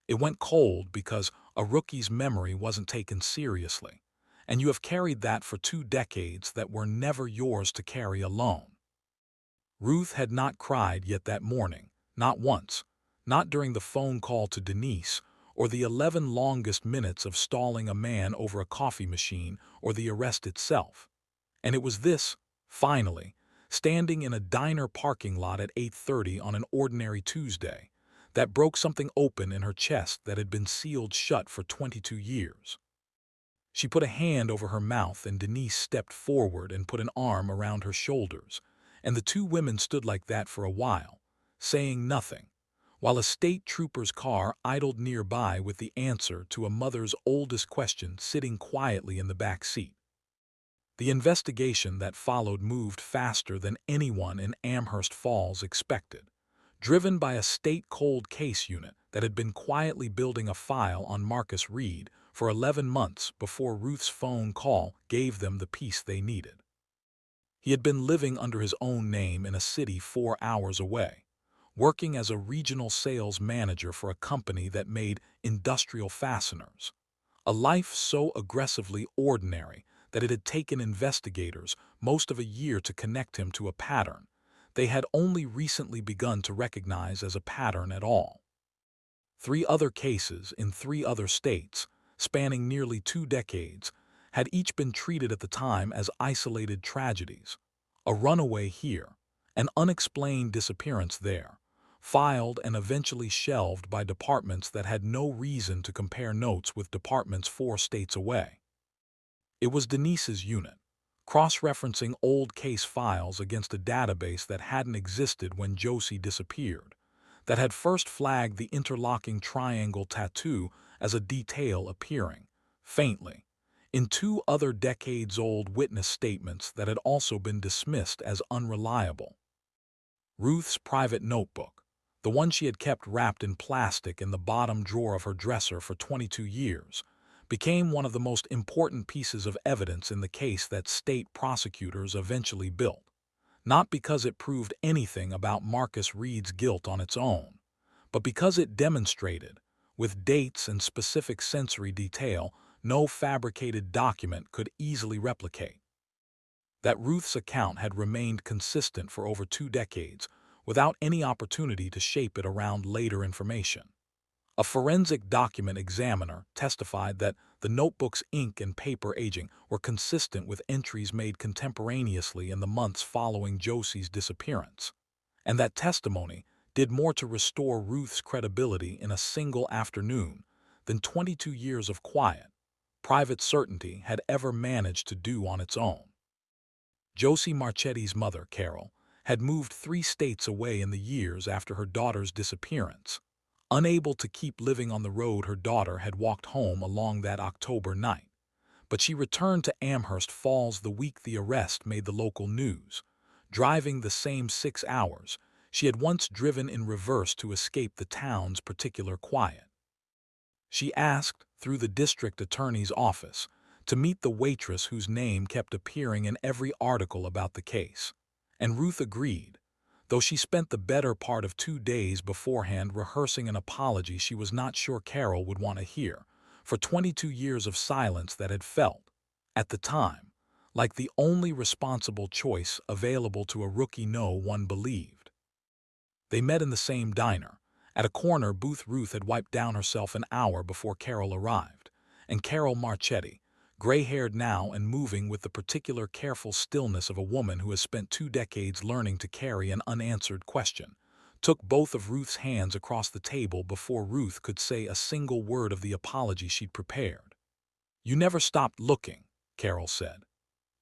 It went cold because a rookie's memory wasn't taken seriously, and you have carried that for 2 decades that were never yours to carry alone." Ruth had not cried yet that morning, not once, not during the phone call to Denise, or the 11 longest minutes of stalling a man over a coffee machine, or the arrest itself. And it was this, finally, standing in a diner parking lot at 8:30 on an ordinary Tuesday, that broke something open in her chest that had been sealed shut for 22 years. She put a hand over her mouth and Denise stepped forward and put an arm around her shoulders, and the two women stood like that for a while, saying nothing, while a state trooper's car idled nearby with the answer to a mother's oldest question sitting quietly in the back seat. The investigation that followed moved faster than anyone in Amherst Falls expected, driven by a state cold case unit that had been quietly building a file on Marcus Reed for 11 months before Ruth's phone call gave them the piece they needed. He had been living under his own name in a city 4 hours away, working as a regional sales manager for a company that made industrial fasteners, A life so aggressively ordinary that it had taken investigators most of a year to connect him to a pattern they had only recently begun to recognize as a pattern at all. 3 other cases in 3 other states, spanning nearly 2 decades, had each been treated at the time as isolated tragedies. A runaway here, an unexplained disappearance there, filed and eventually shelved by departments that had no reason to compare notes with departments 4 states away. It was Denise's unit, cross-referencing old case files against a database that hadn't existed when Josie disappeared, that had first flagged the interlocking triangle tattoo as a detail appearing, faintly, in 2 other decades-old witness statements that had also been dismissed as unreliable. Ruth's private notebook, the one she had kept wrapped in plastic in the bottom drawer of her dresser for 22 years, became one of the most important pieces of evidence in the case that state prosecutors eventually built, not because it proved anything about Marcus Reed's guilt on its own, but because it demonstrated, with dates and specific sensory detail no fabricated document could easily replicate, that Ruth's account had remained consistent for over 2 decades without any opportunity to shape it around later information. A forensic document examiner testified that the notebook's ink and paper aging were consistent with entries made contemporaneously in the months following Josie's disappearance, and that testimony did more to restore Ruth's credibility in a single afternoon than 22 years of quiet, private certainty had ever managed to do on its own. Josie Marchetti's mother, Carol, had moved 3 states away in the years after her daughter's disappearance, unable to keep living on the road her daughter had walked home along that October night. But she returned to Amherst Falls the week the arrest made the local news, driving the same 6 hours she had once driven in reverse to escape the town's particular quiet. She asked, through the district attorney's office, to meet the waitress whose name kept appearing in every article about the case, and Ruth agreed, though she spent the better part of 2 days beforehand rehearsing an apology she was not sure Carol would want to hear, for 22 years of silence that had felt, at the time, like the only responsible choice available to a rookie no one believed. They met in the same diner, at a corner booth Ruth had wiped down herself an hour before Carol arrived, and Carol Marchetti, gray-haired now and moving with the particular careful stillness of a woman who has spent 2 decades learning to carry an unanswered question, took both of Ruth's hands across the table before Ruth could say a single word of the apology she'd prepared. "You never stopped looking," Carol said.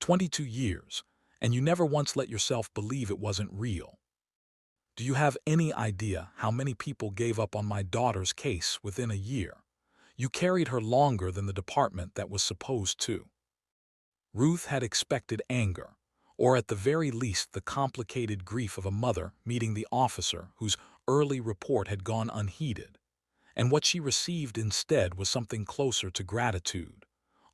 "22 years, and you never once let yourself believe it wasn't real. Do you have any idea how many people gave up on my daughter's case within a year? You carried her longer than the department that was supposed to." Ruth had expected anger, or at the very least the complicated grief of a mother meeting the officer whose early report had gone unheeded, and what she received instead was something closer to gratitude,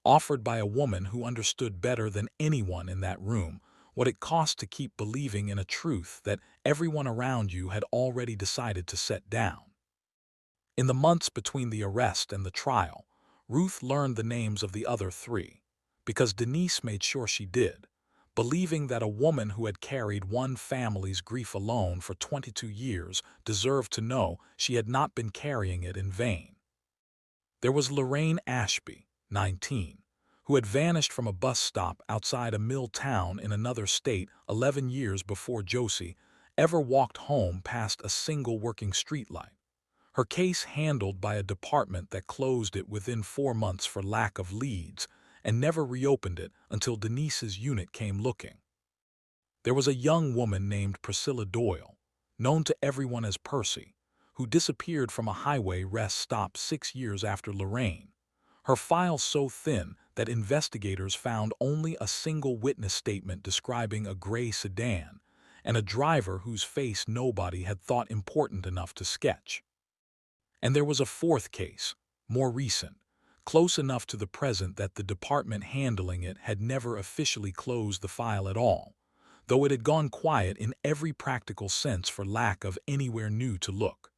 offered by a woman who understood better than anyone in that room what it cost to keep believing in a truth that everyone around you had already decided to set down. In the months between the arrest and the trial, Ruth learned the names of the other 3, because Denise made sure she did, believing that a woman who had carried one family's grief alone for 22 years deserved to know she had not been carrying it in vain. There was Lorraine Ashby, 19, who had vanished from a bus stop outside a mill town in another state 11 years before Josie ever walked home past a single working streetlight. Her case handled by a department that closed it within 4 months for lack of leads and never reopened it until Denise's unit came looking. There was a young woman named Priscilla Doyle, known to everyone as Percy, who disappeared from a highway rest stop 6 years after Lorraine, her file so thin that investigators found only a single witness statement describing a gray sedan and a driver whose face nobody had thought important enough to sketch. And there was a 4th case, more recent, close enough to the present that the department handling it had never officially closed the file at all, though it had gone quiet in every practical sense for lack of anywhere new to look.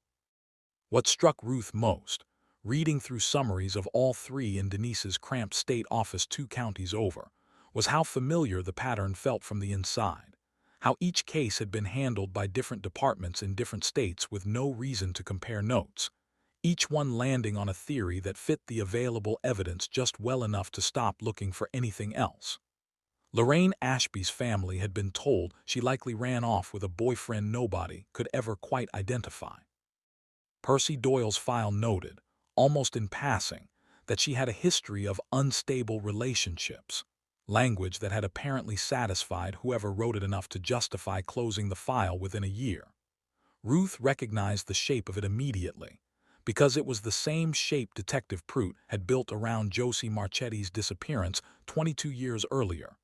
What struck Ruth most, reading through summaries of all three in Denise's cramped state office 2 counties over, was how familiar the pattern felt from the inside, how each case had been handled by different departments in different states with no reason to compare notes, each one landing on a theory that fit the available evidence just well enough to stop looking for anything else. Lorraine Ashby's family had been told she likely ran off with a boyfriend nobody could ever quite identify. Percy Doyle's file noted, almost in passing, that she had a history of unstable relationships, language that had apparently satisfied whoever wrote it enough to justify closing the file within a year. Ruth recognized the shape of it immediately, because it was the same shape Detective Prout had built around Josie Marchetti's disappearance 22 years earlier.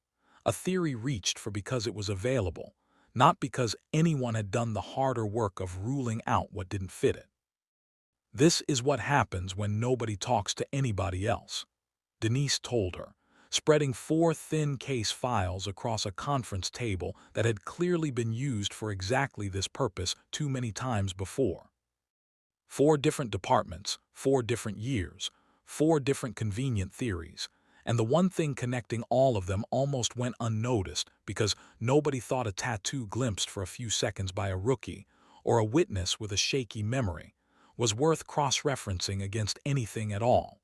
A theory reached for because it was available, not because anyone had done the harder work of ruling out what didn't fit it. This is what happens when nobody talks to anybody else, Denise told her, spreading 4 thin case files across a conference table that had clearly been used for exactly this purpose too many times before. 4 different departments, 4 different years, 4 different convenient theories, and the one thing connecting all of them almost went unnoticed because nobody thought a tattoo glimpsed for a few seconds by a rookie, or a witness with a shaky memory, was worth cross-referencing against anything at all.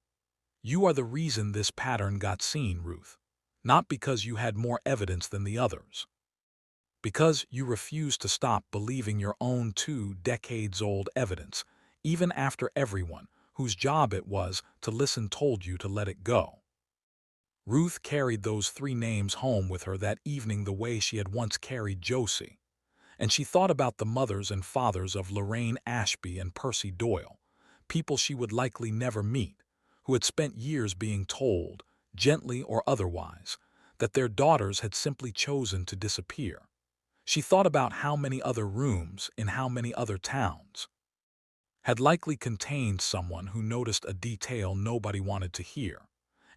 You are the reason this pattern got seen, Ruth. Not because you had more evidence than the others. Because you refused to stop believing your own 2-decades-old evidence, even after everyone, whose job it was to listen, told you to let it go. Ruth carried those 3 names home with her that evening the way she had once carried Josie, and she thought about the mothers and fathers of Lorraine Ashby and Percy Doyle, people she would likely never meet, who had spent years being told, gently or otherwise, that their daughters had simply chosen to disappear. She thought about how many other rooms in how many other towns had likely contained someone who noticed a detail nobody wanted to hear,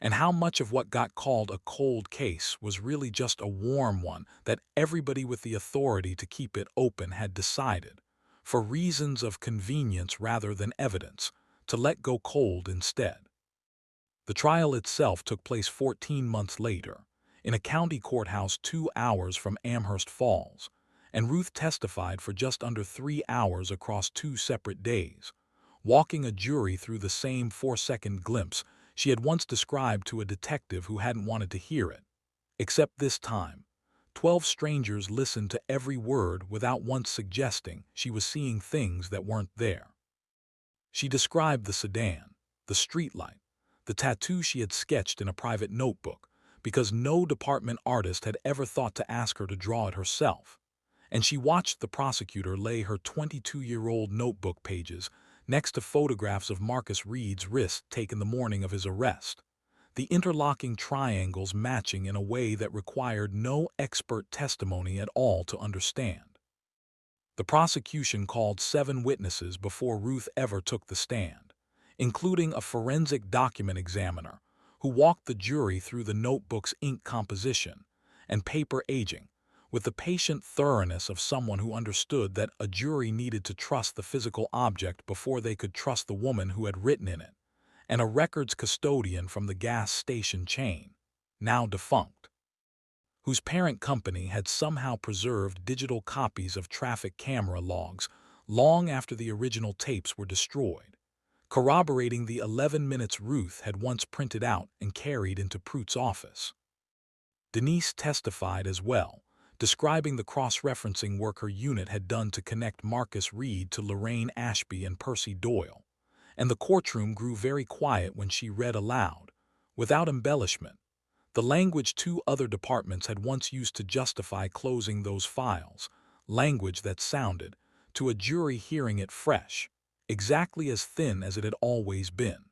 and how much of what got called a cold case was really just a warm one that everybody with the authority to keep it open had decided, for reasons of convenience rather than evidence, to let go cold instead. The trial itself took place 14 months later, in a county courthouse 2 hours from Amherst Falls, and Ruth testified for just under 3 hours across 2 separate days, walking a jury through the same 4-second glimpse she had once described to a detective who hadn't wanted to hear it. Except this time, 12 strangers listened to every word without once suggesting she was seeing things that weren't there. She described the sedan, the streetlight, the tattoo she had sketched in a private notebook, because no department artist had ever thought to ask her to draw it herself, and she watched the prosecutor lay her 22-year-old notebook pages next to photographs of Marcus Reed's wrist taken the morning of his arrest, the interlocking triangles matching in a way that required no expert testimony at all to understand. The prosecution called 7 witnesses before Ruth ever took the stand, including a forensic document examiner who walked the jury through the notebook's ink composition and paper aging with the patient thoroughness of someone who understood that a jury needed to trust the physical object before they could trust the woman who had written in it, and a records custodian from the gas station chain, now defunct, whose parent company had somehow preserved digital copies of traffic camera logs long after the original tapes were destroyed, corroborating the 11 minutes Ruth had once printed out and carried into Prout's office. Denise testified as well, describing the cross-referencing work her unit had done to connect Marcus Reed to Lorraine Ashby and Percy Doyle, and the courtroom grew very quiet when she read aloud, without embellishment, the language 2 other departments had once used to justify closing those files, language that sounded, to a jury hearing it fresh, exactly as thin as it had always been.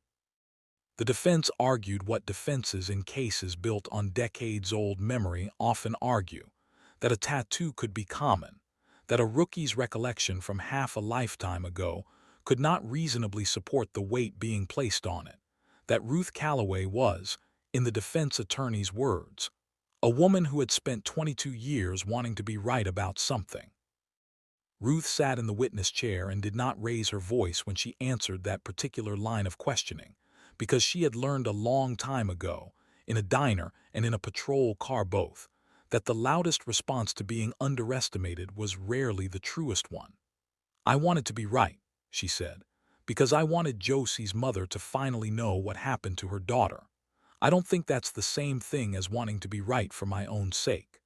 The defense argued what defenses in cases built on decades-old memory often argue, that a tattoo could be common, that a rookie's recollection from half a lifetime ago could not reasonably support the weight being placed on it, that Ruth Calloway was, in the defense attorney's words, a woman who had spent 22 years wanting to be right about something. Ruth sat in the witness chair and did not raise her voice when she answered that particular line of questioning, because she had learned a long time ago, in a diner and in a patrol car both, that the loudest response to being underestimated was rarely the truest one. "I wanted to be right," she said, "because I wanted Josie's mother to finally know what happened to her daughter. I don't think that's the same thing as wanting to be right for my own sake."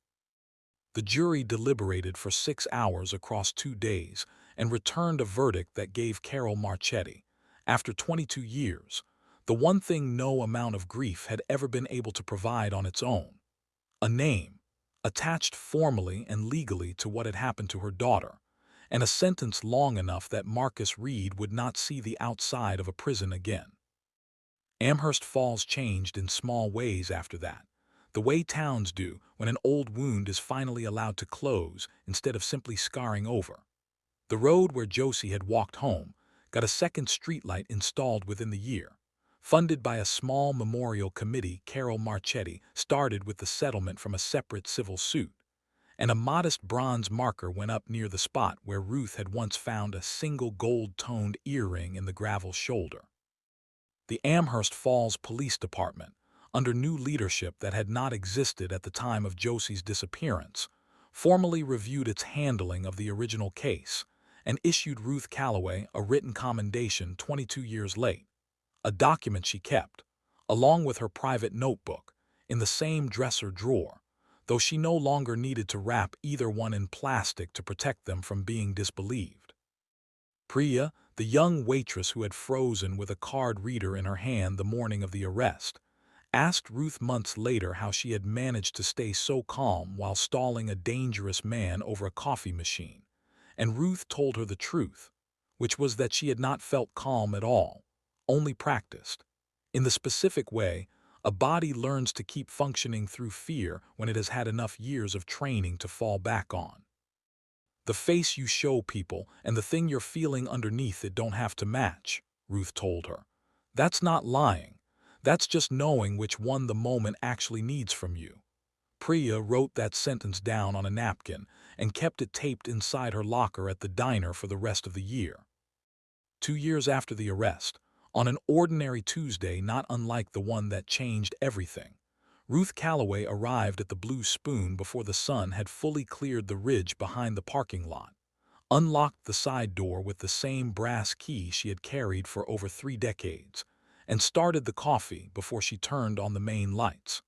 The jury deliberated for 6 hours across 2 days and returned a verdict that gave Carol Marchetti, after 22 years, the one thing no amount of grief had ever been able to provide on its own: a name, attached formally and legally to what had happened to her daughter, and a sentence long enough that Marcus Reed would not see the outside of a prison again. Amherst Falls changed in small ways after that, the way towns do when an old wound is finally allowed to close instead of simply scarring over. The road where Josie had walked home got a second streetlight installed within the year, funded by a small memorial committee. Carol Marchetti started with the settlement from a separate civil suit, and a modest bronze marker went up near the spot where Ruth had once found a single gold-toned earring in the gravel shoulder. The Amherst Falls Police Department, under new leadership that had not existed at the time of Josie's disappearance, formally reviewed its handling of the original case and issued Ruth Calloway a written commendation 22 years late, a document she kept, along with her private notebook, in the same dresser drawer, though she no longer needed to wrap either one in plastic to protect them from being disbelieved. Priya, the young waitress who had frozen with a card reader in her hand the morning of the arrest, asked Ruth months later how she had managed to stay so calm while stalling a dangerous man over a coffee machine, and Ruth told her the truth, which was that she had not felt calm at all, only practiced. In the specific way, a body learns to keep functioning through fear when it has had enough years of training to fall back on. "The face you show people and the thing you're feeling underneath it don't have to match," Ruth told her. "That's not lying. That's just knowing which one the moment actually needs from you." Priya wrote that sentence down on a napkin and kept it taped inside her locker at the diner for the rest of the year. 2 years after the arrest, on an ordinary Tuesday not unlike the one that changed everything, Ruth Calloway arrived at the Blue Spoon before the sun had fully cleared the ridge behind the parking lot, unlocked the side door with the same brass key she had carried for over 3 decades, and started the coffee before she turned on the main lights.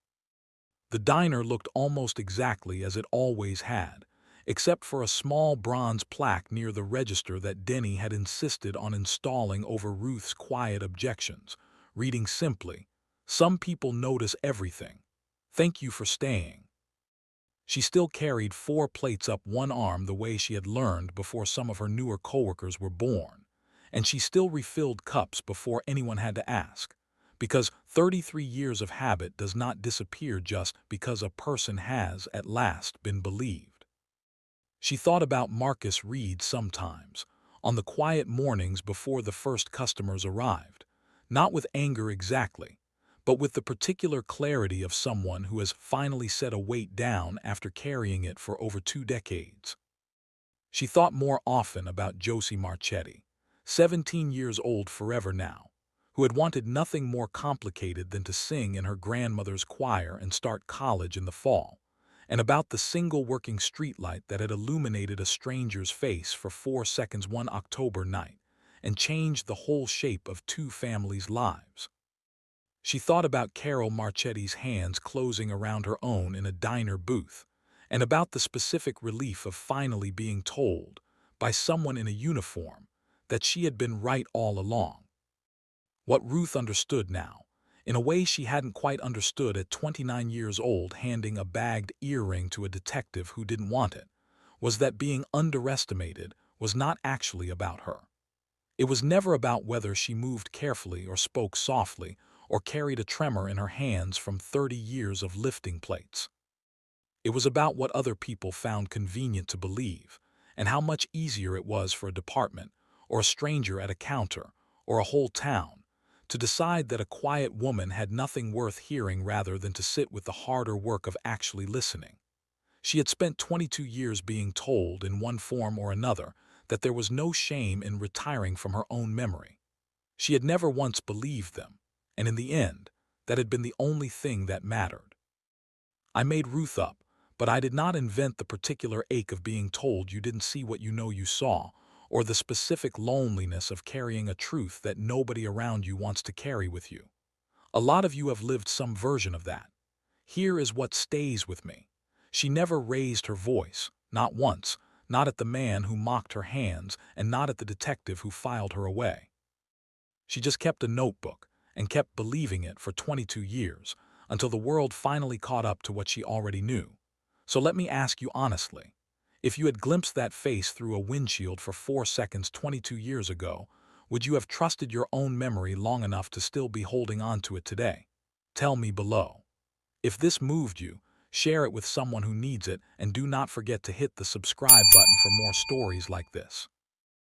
The diner looked almost exactly as it always had, except for a small bronze plaque near the register that Denny had insisted on installing over Ruth's quiet objections, reading simply, "Some people notice everything. Thank you for staying." She still carried 4 plates up one arm the way she had learned before some of her newer coworkers were born, and she still refilled cups before anyone had to ask, because 33 years of habit does not disappear just because a person has at last been believed. She thought about Marcus Reed sometimes, on the quiet mornings before the first customers arrived, not with anger exactly, but with the particular clarity of someone who has finally set a weight down after carrying it for over 2 decades. She thought more often about Josie Marchetti, 17 years old forever now, who had wanted nothing more complicated than to sing in her grandmother's choir and start college in the fall, and about the single working streetlight that had illuminated a stranger's face for 4 seconds one October night and changed the whole shape of 2 families' lives. She thought about Carol Marchetti's hands closing around her own in a diner booth, and about the specific relief of finally being told, by someone in a uniform, that she had been right all along. What Ruth understood now, in a way she hadn't quite understood at 29 years old handing a bagged earring to a detective who didn't want it, was that being underestimated was not actually about her. It was never about whether she moved carefully or spoke softly or carried a tremor in her hands from 30 years of lifting plates. It was about what other people found convenient to believe, and how much easier it was for a department, or a stranger at a counter, or a whole town, to decide that a quiet woman had nothing worth hearing rather than to sit with the harder work of actually listening. She had spent 22 years being told, in one form or another, that there was no shame in retiring from her own memory. She had never once believed them, and in the end, that had been the only thing that mattered. I made Ruth up, but I did not invent the particular ache of being told you didn't see what you know you saw, or the specific loneliness of carrying a truth that nobody around you wants to carry with you. A lot of you have lived some version of that. Here is what stays with me. She never raised her voice, not once, not at the man who mocked her hands, and not at the detective who filed her away. She just kept a notebook, and kept believing it for 22 years, until the world finally caught up to what she already knew. So let me ask you honestly, if you had glimpsed that face through a windshield for 4 seconds 22 years ago, would you have trusted your own memory long enough to still be holding on to it today? Tell me below. If this moved you, share it with someone who needs it, and do not forget to hit the subscribe button for more stories like this.